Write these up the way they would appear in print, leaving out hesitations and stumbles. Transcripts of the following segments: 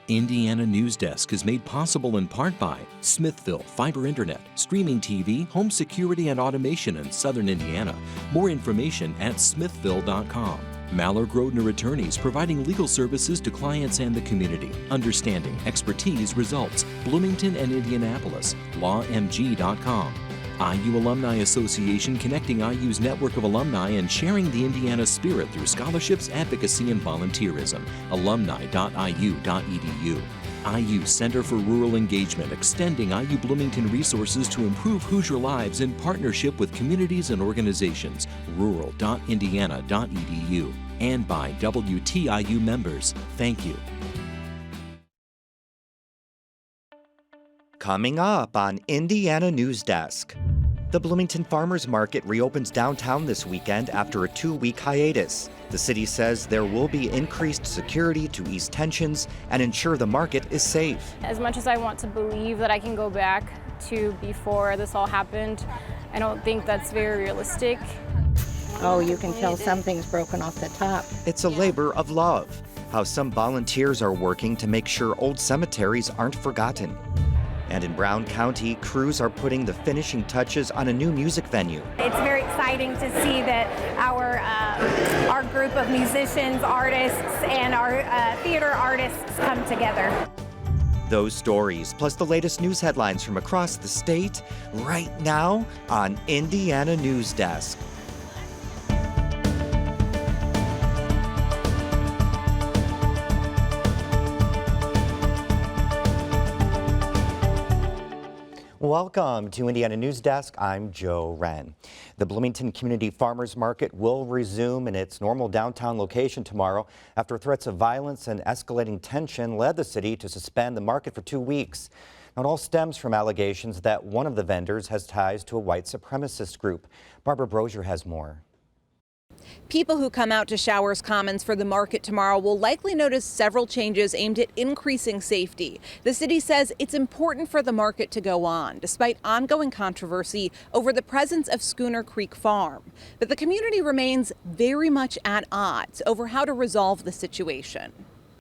Indiana Newsdesk is made possible in part by Smithville Fiber Internet, streaming TV, home security and automation in Southern Indiana. More information at smithville.com. Mallard Grodner Attorneys, providing legal services to clients and the community. Understanding, expertise, results. Bloomington and Indianapolis. LawMG.com. IU Alumni Association, connecting IU's network of alumni and sharing the Indiana spirit through scholarships, advocacy, and volunteerism. Alumni.iu.edu. IU Center for Rural Engagement, extending IU Bloomington resources to improve Hoosier lives in partnership with communities and organizations. Rural.indiana.edu. And by WTIU members. Thank you. Coming up on Indiana Newsdesk. The Bloomington Farmers Market reopens downtown this weekend after a 2-week hiatus. The city says there will be increased security to ease tensions and ensure the market is safe. As much as I want to believe that I can go back to before this all happened, I don't think that's very realistic. Oh, you can tell something's broken off the top. It's a labor of love. How some volunteers are working to make sure old cemeteries aren't forgotten. And in Brown County, crews are putting the finishing touches on a new music venue. It's very exciting to see that our group of musicians, artists, and our theater artists come together. Those stories, plus the latest news headlines from across the state, right now on Indiana Newsdesk. Welcome to Indiana Newsdesk. I'm Joe Wren. The Bloomington Community Farmers Market will resume in its normal downtown location tomorrow after threats of violence and escalating tension led the city to suspend the market for 2 weeks. Now, it all stems from allegations that one of the vendors has ties to a white supremacist group. Barbara Brozier has more. People who come out to Showers Commons for the market tomorrow will likely notice several changes aimed at increasing safety. The city says it's important for the market to go on, despite ongoing controversy over the presence of Schooner Creek Farm. But the community remains very much at odds over how to resolve the situation.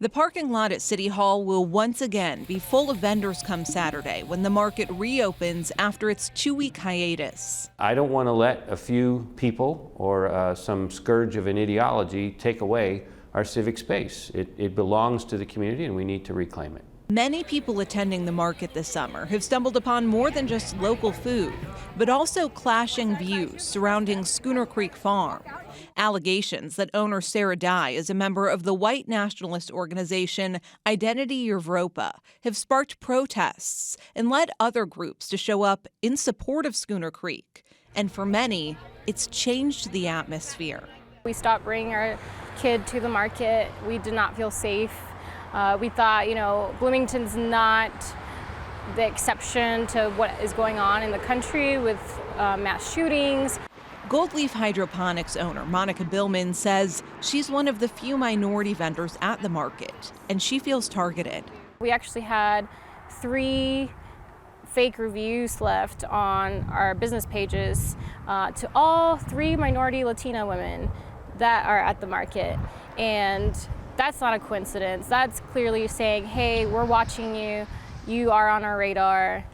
The parking lot at City Hall will once again be full of vendors come Saturday when the market reopens after its 2-week hiatus. I don't want to let a few people or some scourge of an ideology take away our civic space. It belongs to the community and we need to reclaim it. Many people attending the market this summer have stumbled upon more than just local food, but also clashing views surrounding Schooner Creek Farm. Allegations that owner Sarah Dye is a member of the white nationalist organization Identity Europa have sparked protests and led other groups to show up in support of Schooner Creek. And for many, it's changed the atmosphere. We stopped bringing our kid to the market. We did not feel safe. We thought, Bloomington's not the exception to what is going on in the country with mass shootings. Goldleaf Hydroponics owner Monica Billman says she's one of the few minority vendors at the market, and she feels targeted. We actually had 3 fake reviews left on our business pages to all 3 minority Latina women that are at the market. And that's not a coincidence. That's clearly saying, hey, we're watching you. You are on our radar.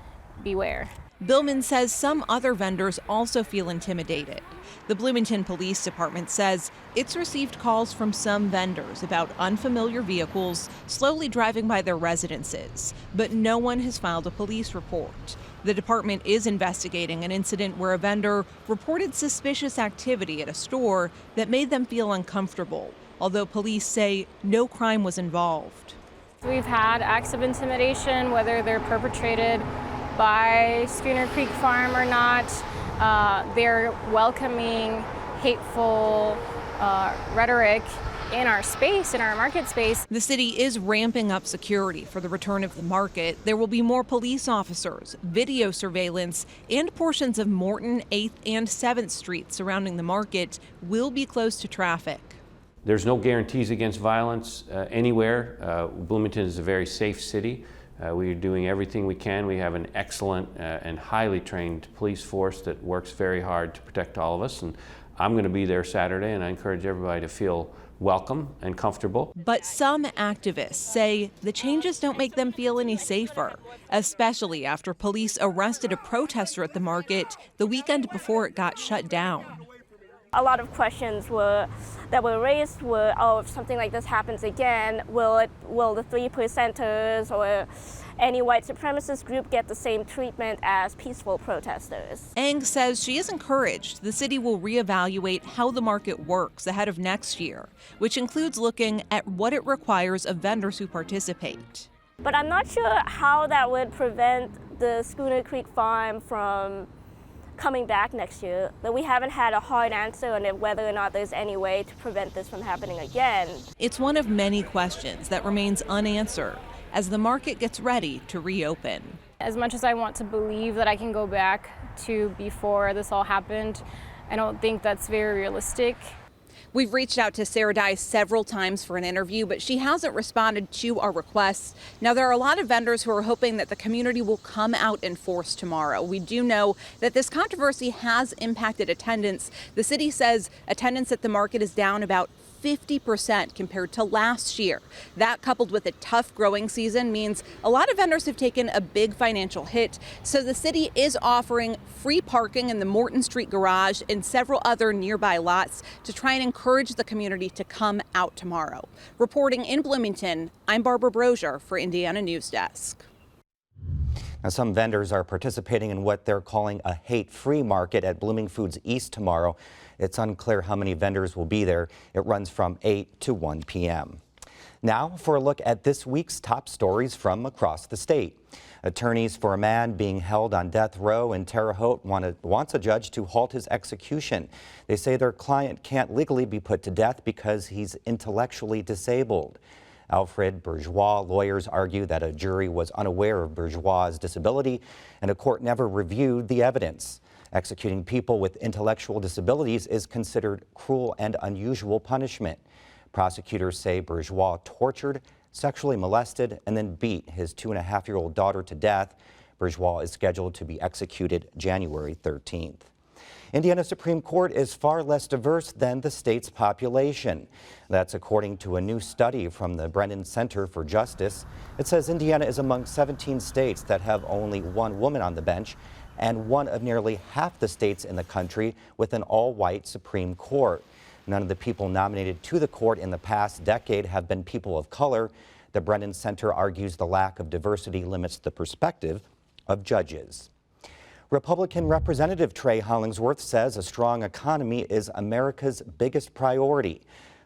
Beware. Billman says some other vendors also feel intimidated. The Bloomington Police Department says it's received calls from some vendors about unfamiliar vehicles slowly driving by their residences, but no one has filed a police report. The department is investigating an incident where a vendor reported suspicious activity at a store that made them feel uncomfortable, although police say no crime was involved. We've had acts of intimidation, whether they're perpetrated by Schooner Creek Farm or not. They're welcoming hateful rhetoric in our space, in our market space. The city is ramping up security for the return of the market. There will be more police officers, video surveillance, and portions of Morton, 8th, and 7th Street surrounding the market will be closed to traffic. There's no guarantees against violence anywhere. Bloomington is a very safe city. We are doing everything we can. We have an excellent and highly trained police force that works very hard to protect all of us. And I'm going to be there Saturday, and I encourage everybody to feel welcome and comfortable. But some activists say the changes don't make them feel any safer, especially after police arrested a protester at the market the weekend before it got shut down. A lot of questions that were raised were, oh, if something like this happens again, will the 3%ers or any white supremacist group get the same treatment as peaceful protesters? Eng says she is encouraged the city will reevaluate how the market works ahead of next year, which includes looking at what it requires of vendors who participate. But I'm not sure how that would prevent the Schooner Creek Farm from coming back next year. But we haven't had a hard answer on whether or not there's any way to prevent this from happening again. It's one of many questions that remains unanswered as the market gets ready to reopen. As much as I want to believe that I can go back to before this all happened, I don't think that's very realistic. We've reached out to Sarah Dye several times for an interview, but she hasn't responded to our requests. Now, there are a lot of vendors who are hoping that the community will come out in force tomorrow. We do know that this controversy has impacted attendance. The city says attendance at the market is down about 50% compared to last year. That, coupled with a tough growing season, means a lot of vendors have taken a big financial hit. So the city is offering free parking in the Morton Street garage and several other nearby lots to try and encourage the community to come out tomorrow. Reporting in Bloomington, I'm Barbara Brozier for Indiana Newsdesk. Now, some vendors are participating in what they're calling a hate-free market at Blooming Foods East tomorrow. It's unclear how many vendors will be there. It runs from 8 to 1 p.m. Now for a look at this week's top stories from across the state. Attorneys for a man being held on death row in Terre Haute wants a judge to halt his execution. They say their client can't legally be put to death because he's intellectually disabled. Alfred Bourgeois lawyers argue that a jury was unaware of Bourgeois' disability and a court never reviewed the evidence. Executing people with intellectual disabilities is considered cruel and unusual punishment. Prosecutors say Bourgeois tortured, sexually molested, and then beat his 2.5-year-old daughter to death. Bourgeois is scheduled to be executed January 13th. Indiana Supreme Court is far less diverse than the state's population. That's according to a new study from the Brennan Center for Justice. It says Indiana is among 17 states that have only one woman on the bench and one of nearly half the states in the country with an all-white Supreme Court. None of the people nominated to the court in the past decade have been people of color. The Brennan Center argues the lack of diversity limits the perspective of judges. Republican Representative Trey Hollingsworth says a strong economy is America's biggest priority.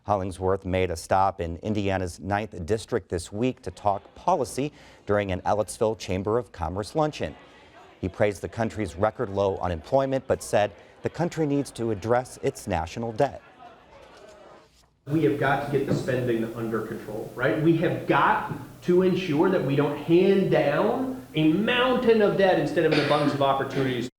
Hollingsworth made a stop in Indiana's 9th District this week to talk policy during an Ellettsville Chamber of Commerce luncheon. He praised the country's record low unemployment, but said the country needs to address its national debt. We have got to get the spending under control, right? We have got to ensure that we don't hand down a mountain of debt instead of an abundance of opportunities.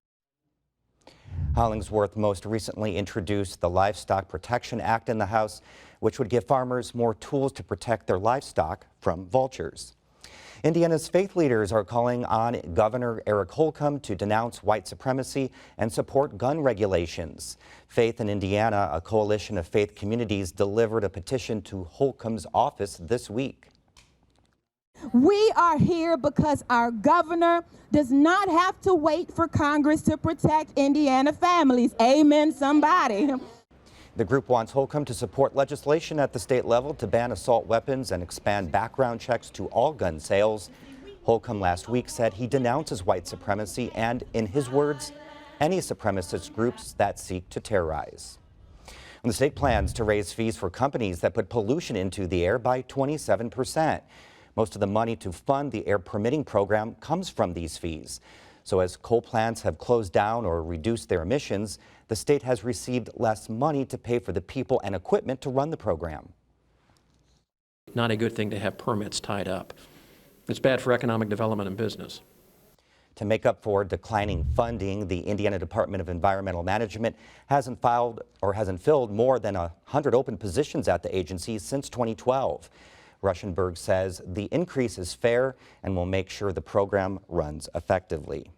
Hollingsworth most recently introduced the Livestock Protection Act in the House, which would give farmers more tools to protect their livestock from vultures. Indiana's faith leaders are calling on Governor Eric Holcomb to denounce white supremacy and support gun regulations. Faith in Indiana, a coalition of faith communities, delivered a petition to Holcomb's office this week. We are here because our governor does not have to wait for Congress to protect Indiana families. Amen, somebody. The group wants Holcomb to support legislation at the state level to ban assault weapons and expand background checks to all gun sales. Holcomb last week said he denounces white supremacy and, in his words, any supremacist groups that seek to terrorize. And the state plans to raise fees for companies that put pollution into the air by 27%. Most of the money to fund the air permitting program comes from these fees. So as coal plants have closed down or reduced their emissions, the state has received less money to pay for the people and equipment to run the program. Not a good thing to have permits tied up. It's bad for economic development and business. To make up for declining funding, the Indiana Department of Environmental Management hasn't filled more than 100 open positions at the agency since 2012. Ruschenberg says the increase is fair and will make sure the program runs effectively.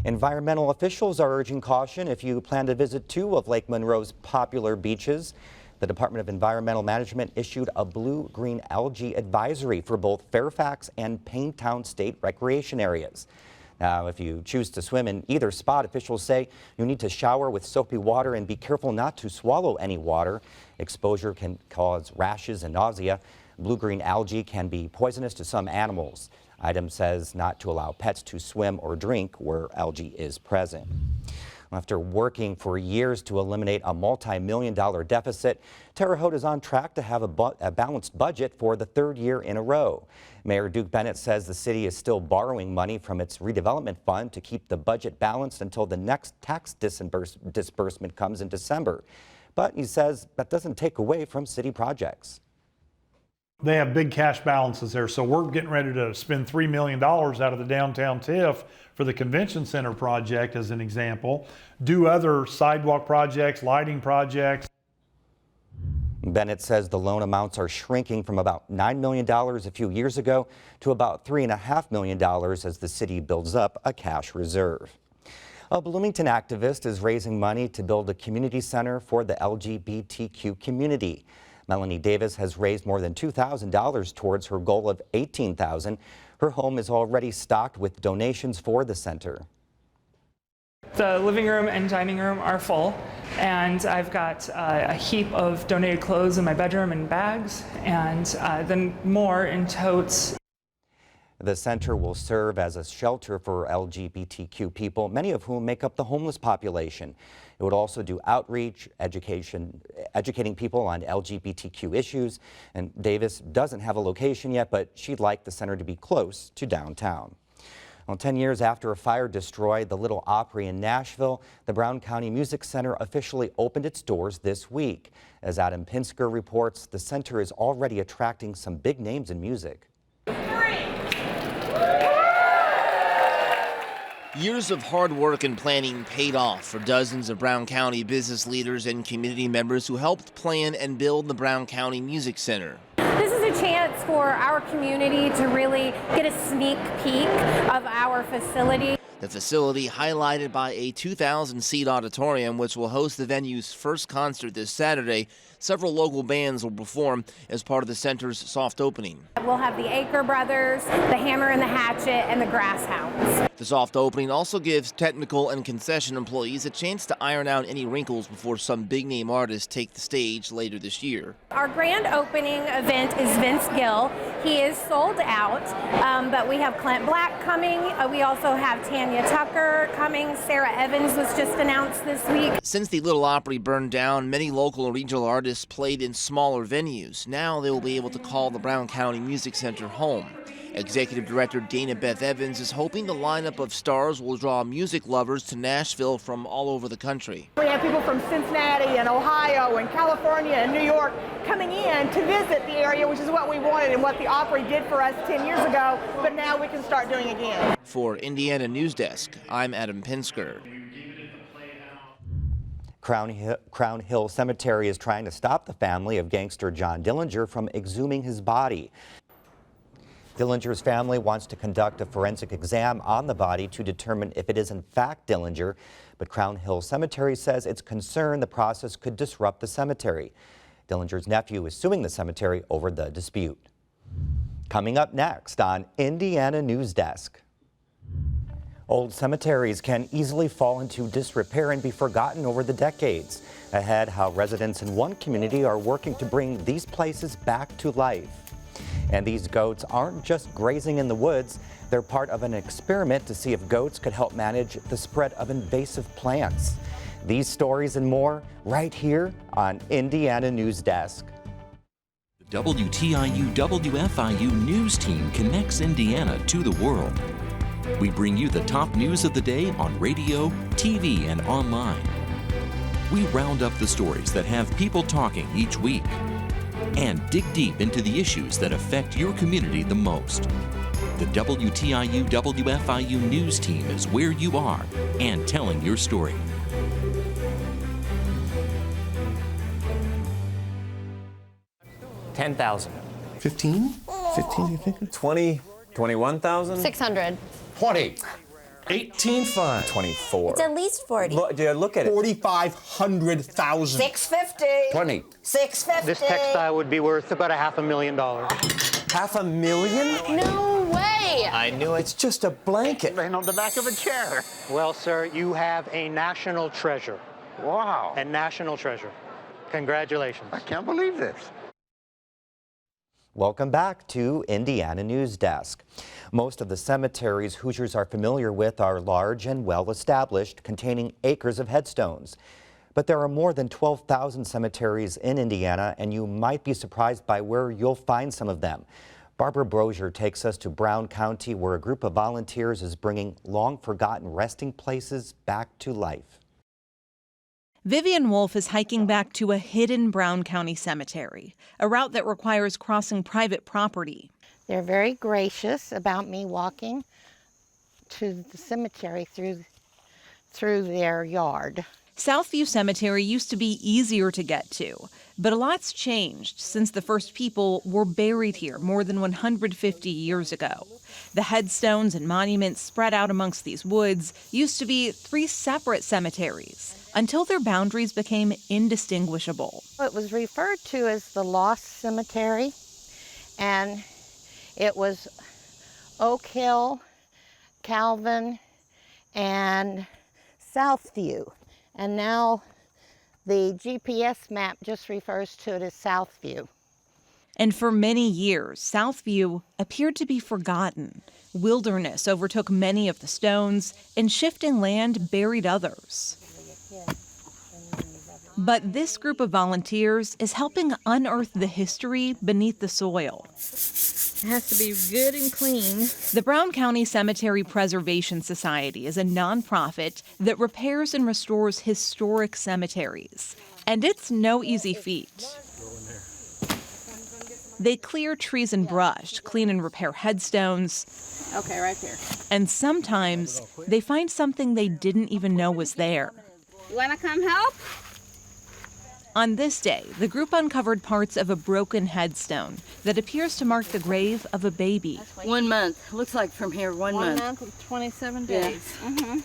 Environmental officials are urging caution if you plan to visit two of Lake Monroe's popular beaches. The Department of Environmental Management issued a blue-green algae advisory for both Fairfax and Payne-Town state recreation areas. Now, if you choose to swim in either spot, officials say you need to shower with soapy water and be careful not to swallow any water. Exposure can cause rashes and nausea. Blue-green algae can be poisonous to some animals. Item says not to allow pets to swim or drink where algae is present. After working for years to eliminate a multi-million-dollar deficit, Terre Haute is on track to have a balanced budget for the third year in a row. Mayor Duke Bennett says the city is still borrowing money from its redevelopment fund to keep the budget balanced until the next tax disbursement comes in December. But he says that doesn't take away from city projects. They have big cash balances there, so we're getting ready to spend $3 million out of the downtown TIF for the convention center project, as an example, do other sidewalk projects, lighting projects. Bennett says the loan amounts are shrinking from about $9 million a few years ago to about $3.5 million as the city builds up a cash reserve. A Bloomington activist is raising money to build a community center for the LGBTQ community. Melanie Davis has raised more than $2,000 towards her goal of $18,000. Her home is already stocked with donations for the center. The living room and dining room are full, and I've got a heap of donated clothes in my bedroom in bags, and then more in totes. The center will serve as a shelter for LGBTQ people, many of whom make up the homeless population. It would also do outreach, educating people on LGBTQ issues. And Davis doesn't have a location yet, but she'd like the center to be close to downtown. Well, 10 years after a fire destroyed the Little Opry in Nashville, the Brown County Music Center officially opened its doors this week. As Adam Pinsker reports, the center is already attracting some big names in music. Years of hard work and planning paid off for dozens of Brown County business leaders and community members who helped plan and build the Brown County Music Center. This is a chance for our community to really get a sneak peek of our facility. The facility highlighted by a 2,000-seat auditorium, which will host the venue's first concert this Saturday. Several local bands will perform as part of the center's soft opening. We'll have the Aker Brothers, the Hammer and the Hatchet, and the Grass Hounds. The soft opening also gives technical and concession employees a chance to iron out any wrinkles before some big-name artists take the stage later this year. Our grand opening event is Vince Gill. He is sold out, but we have Clint Black coming. We also have Tanya Tucker coming. Sarah Evans was just announced this week. Since the Little Opry burned down, many local and regional artists played in smaller venues. Now they will be able to call the Brown County Music Center home. Executive Director Dana Beth Evans is hoping the lineup of stars will draw music lovers to Nashville from all over the country. We have people from Cincinnati and Ohio and California and New York coming in to visit the area, which is what we wanted and what the Opry did for us 10 years ago, but now we can start doing again. For Indiana Newsdesk, I'm Adam Pinsker. Crown Hill Cemetery is trying to stop the family of gangster John Dillinger from exhuming his body. Dillinger's family wants to conduct a forensic exam on the body to determine if it is in fact Dillinger, but Crown Hill Cemetery says it's concerned the process could disrupt the cemetery. Dillinger's nephew is suing the cemetery over the dispute. Coming up next on Indiana Newsdesk. Old cemeteries can easily fall into disrepair and be forgotten over the decades. Ahead, how residents in one community are working to bring these places back to life. And these goats aren't just grazing in the woods, they're part of an experiment to see if goats could help manage the spread of invasive plants. These stories and more right here on Indiana Newsdesk. The WTIU WFIU news team connects Indiana to the world. We bring you the top news of the day on radio, TV, and online. We round up the stories that have people talking each week and dig deep into the issues that affect your community the most. The WTIU WFIU news team is where you are and telling your story. $10,000. 15? 15, you think? 20, 21,000? 600. 20. 18.5. 24. It's at least 40. Look at it. 4,500,000. 650. 20. 650. This textile would be worth about $500,000. $500,000? No way. I knew it. It's just a blanket. Laying on the back of a chair. Well, sir, you have a national treasure. Wow. A national treasure. Congratulations. I can't believe this. Welcome back to Indiana Newsdesk. Most of the cemeteries Hoosiers are familiar with are large and well-established, containing acres of headstones. But there are more than 12,000 cemeteries in Indiana, and you might be surprised by where you'll find some of them. Barbara Brosier takes us to Brown County, where a group of volunteers is bringing long-forgotten resting places back to life. Vivian Wolf is hiking back to a hidden Brown County cemetery, a route that requires crossing private property. They're very gracious about me walking to the cemetery through their yard. Southview Cemetery used to be easier to get to, but a lot's changed since the first people were buried here more than 150 years ago. The headstones and monuments spread out amongst these woods used to be 3 separate cemeteries until their boundaries became indistinguishable. It was referred to as the Lost Cemetery, and it was Oak Hill, Calvin, and Southview. And now the GPS map just refers to it as Southview. And for many years, Southview appeared to be forgotten. Wilderness overtook many of the stones, and shifting land buried others. But this group of volunteers is helping unearth the history beneath the soil. It has to be good and clean. The Brown County Cemetery Preservation Society is a nonprofit that repairs and restores historic cemeteries. And it's no easy feat. They clear trees and brush, clean and repair headstones. Okay, right there. And sometimes they find something they didn't even know was there. You want to come help? On this day, the group uncovered parts of a broken headstone that appears to mark the grave of a baby. 1 month. Looks like from here, 1 month. 1 month and 27 days. Yeah.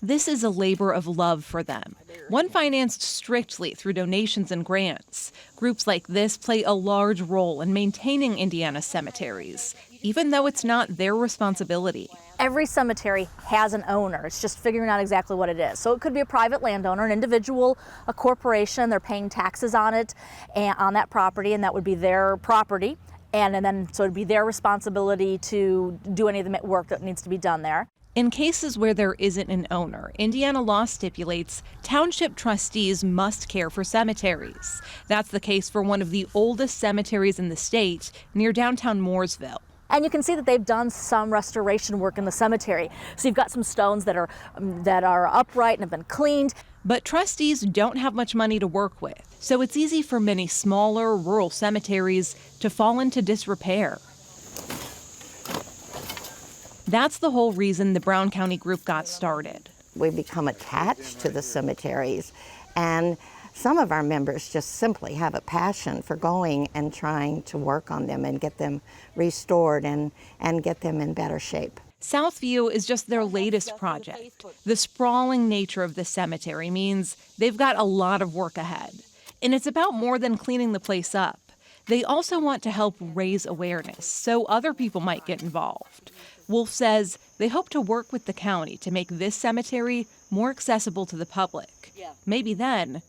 This is a labor of love for them, one financed strictly through donations and grants. Groups like this play a large role in maintaining Indiana's cemeteries, even though it's not their responsibility. Every cemetery has an owner. It's just figuring out exactly what it is. So it could be a private landowner, an individual, a corporation. They're paying taxes on it and on that property, and that would be their property. And then so it'd be their responsibility to do any of the work that needs to be done there. In cases where there isn't an owner, Indiana law stipulates township trustees must care for cemeteries. That's the case for one of the oldest cemeteries in the state near downtown Mooresville. And you can see that they've done some restoration work in the cemetery. So you've got some stones that are upright and have been cleaned. But trustees don't have much money to work with, so it's easy for many smaller rural cemeteries to fall into disrepair. That's the whole reason the Brown County group got started. We become attached to the cemeteries, and some of our members just simply have a passion for going and trying to work on them and get them restored and get them in better shape. Southview is just their latest project. The sprawling nature of the cemetery means they've got a lot of work ahead. And it's about more than cleaning the place up. They also want to help raise awareness so other people might get involved. Wolf says they hope to work with the county to make this cemetery more accessible to the public. Maybe then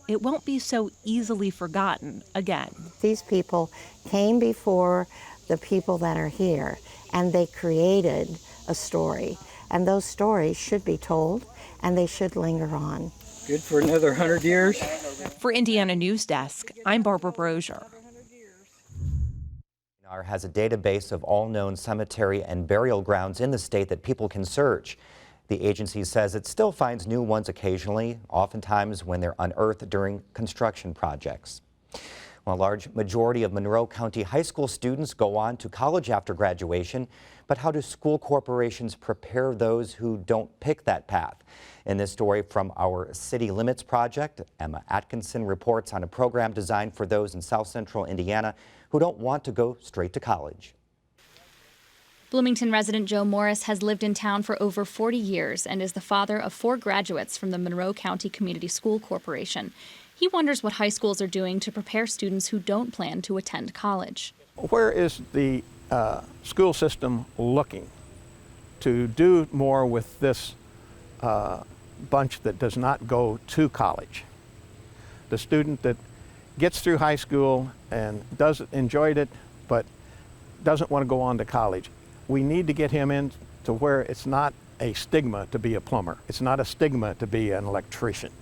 it won't be so easily forgotten again. These people came before the people that are here, and they created a story. And those stories should be told, and they should linger on. Good for another 100 years. For Indiana Newsdesk, I'm Barbara Brosier. Has a database of all known cemetery and burial grounds in the state that people can search. The agency says it still finds new ones occasionally, oftentimes when they're unearthed during construction projects. Well, a large majority of Monroe County high school students go on to college after graduation, but how do school corporations prepare those who don't pick that path? In this story from our City Limits Project, Emma Atkinson reports on a program designed for those in South Central Indiana who don't want to go straight to college. Bloomington resident Joe Morris has lived in town for over 40 years and is the father of 4 graduates from the Monroe County Community School Corporation. He wonders what high schools are doing to prepare students who don't plan to attend college. Where is the school system looking to do more with this bunch that does not go to college? The student that gets through high school and enjoyed it, but doesn't want to go on to college. We need to get him in to where it's not a stigma to be a plumber. It's not a stigma to be an electrician.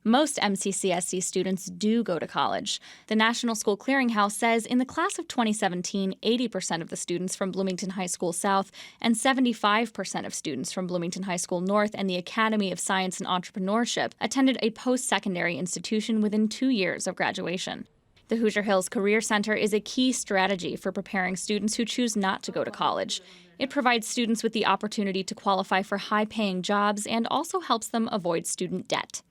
Most MCCSC students do go to college. The National School Clearinghouse says in the class of 2017, 80% of the students from Bloomington High School South and 75% of students from Bloomington High School North and the Academy of Science and Entrepreneurship attended a post-secondary institution within 2 years of graduation. The Hoosier Hills Career Center is a key strategy for preparing students who choose not to go to college. It provides students with the opportunity to qualify for high-paying jobs and also helps them avoid student debt.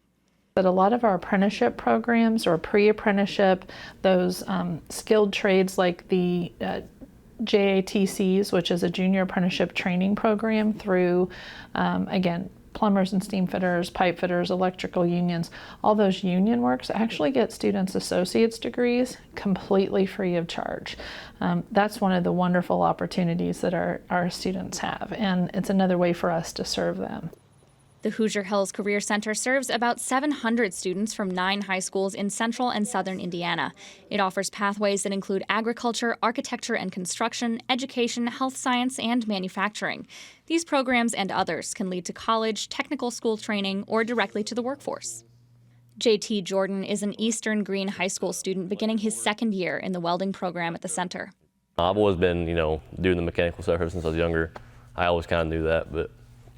But a lot of our apprenticeship programs or pre-apprenticeship, those skilled trades like the JATCs, which is a junior apprenticeship training program through, again, plumbers and steam fitters, pipe fitters, electrical unions, all those union works actually get students associate's degrees completely free of charge. That's one of the wonderful opportunities that our students have, and it's another way for us to serve them. The Hoosier Hills Career Center serves about 700 students from 9 high schools in central and southern Indiana. It offers pathways that include agriculture, architecture and construction, education, health science, and manufacturing. These programs and others can lead to college, technical school training, or directly to the workforce. JT Jordan is an Eastern Green High School student beginning his 2nd year in the welding program at the center. I've always been, doing the mechanical stuff ever since I was younger. I always kind of knew that, but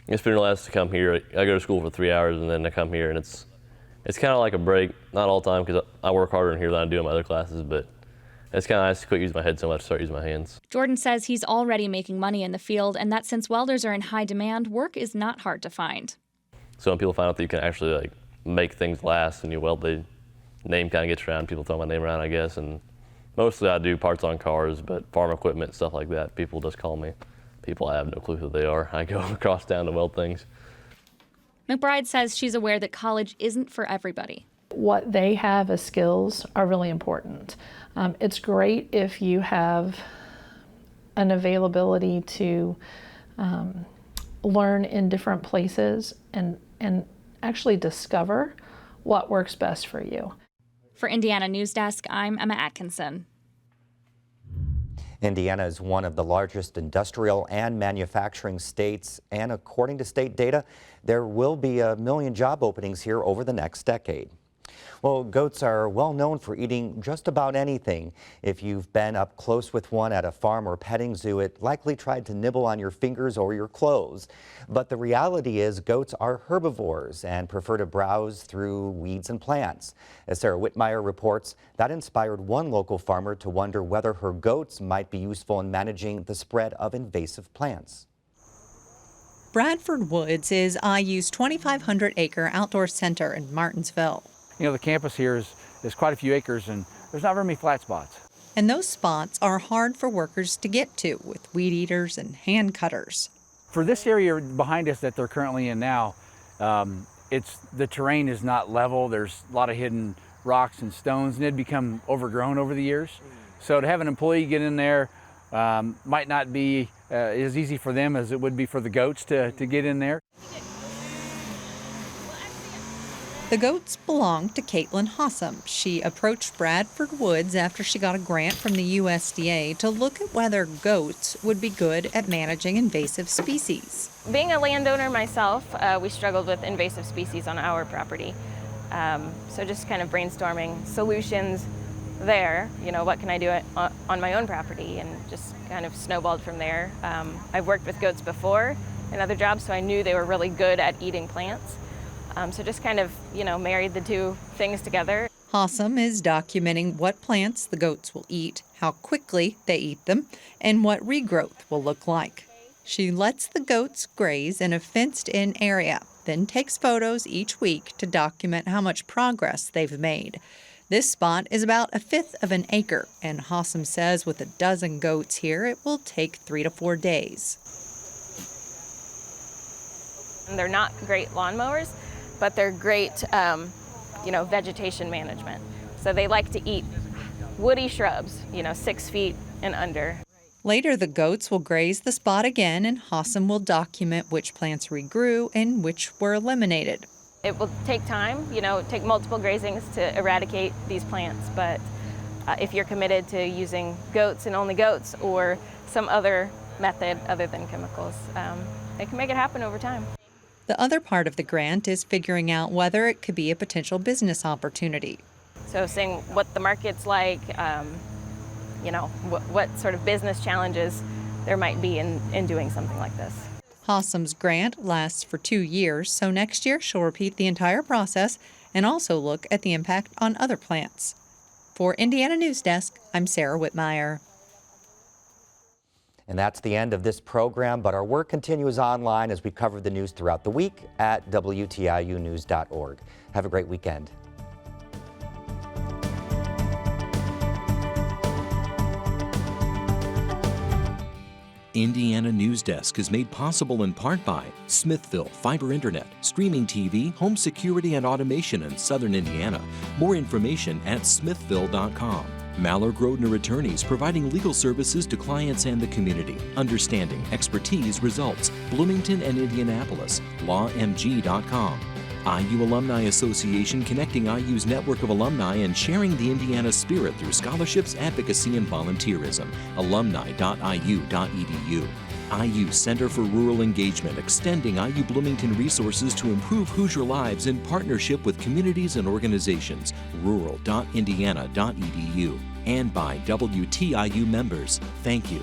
it's been nice to come here. I go to school for 3 hours and then I come here, and it's kind of like a break. Not all the time because I work harder in here than I do in my other classes, but it's kind of nice to quit using my head so much, start using my hands. Jordan says he's already making money in the field and that since welders are in high demand, work is not hard to find. So when people find out that you can actually make things last and you weld, the name kind of gets around. People throw my name around, I guess, and mostly I do parts on cars, but farm equipment, stuff like that, people just call me. People I have no clue who they are. I go across town to weld things. McBride says she's aware that college isn't for everybody. What they have as skills are really important. It's great if you have an availability to learn in different places and actually discover what works best for you. For Indiana Newsdesk, I'm Emma Atkinson. Indiana is one of the largest industrial and manufacturing states, and according to state data, there will be 1 million job openings here over the next decade. Well, goats are well known for eating just about anything. If you've been up close with one at a farm or petting zoo, it likely tried to nibble on your fingers or your clothes. But the reality is goats are herbivores and prefer to browse through weeds and plants. As Sarah Whitmire reports, that inspired one local farmer to wonder whether her goats might be useful in managing the spread of invasive plants. Bradford Woods is IU's 2,500-acre outdoor center in Martinsville. The campus here is quite a few acres, and there's not very many flat spots. And those spots are hard for workers to get to with weed eaters and hand cutters. For this area behind us that they're currently in now, the terrain is not level. There's a lot of hidden rocks and stones, and it'd become overgrown over the years. So to have an employee get in there might not be as easy for them as it would be for the goats to get in there. The goats belong to Caitlin Hossam. She approached Bradford Woods after she got a grant from the USDA to look at whether goats would be good at managing invasive species. Being a landowner myself, we struggled with invasive species on our property. So just kind of brainstorming solutions there, what can I do on my own property, and just kind of snowballed from there. I've worked with goats before in other jobs, so I knew they were really good at eating plants. So just kind of, married the two things together. Hossam is documenting what plants the goats will eat, how quickly they eat them, and what regrowth will look like. She lets the goats graze in a fenced-in area, then takes photos each week to document how much progress they've made. This spot is about 1/5 of an acre, and Hossam says with a dozen goats here, it will take 3 to 4 days. And they're not great lawnmowers, but they're great, vegetation management. So they like to eat woody shrubs, 6 feet and under. Later, the goats will graze the spot again, and Hossam will document which plants regrew and which were eliminated. It will take time, take multiple grazings to eradicate these plants, but if you're committed to using goats and only goats or some other method other than chemicals, they can make it happen over time. The other part of the grant is figuring out whether it could be a potential business opportunity. So seeing what the market's like, what sort of business challenges there might be in doing something like this. Hossam's grant lasts for 2 years, so next year she'll repeat the entire process and also look at the impact on other plants. For Indiana Newsdesk, I'm Sarah Whitmire. And that's the end of this program, but our work continues online as we cover the news throughout the week at WTIUnews.org. Have a great weekend. Indiana Newsdesk is made possible in part by Smithville Fiber Internet, streaming TV, home security and automation in Southern Indiana. More information at smithville.com. Maller Grodner Attorneys, providing legal services to clients and the community. Understanding expertise results. Bloomington and Indianapolis. lawmg.com. IU Alumni Association, connecting IU's network of alumni and sharing the Indiana spirit through scholarships, advocacy, and volunteerism. alumni.iu.edu. IU Center for Rural Engagement, extending IU Bloomington resources to improve Hoosier lives in partnership with communities and organizations. rural.indiana.edu. And by WTIU members. Thank you.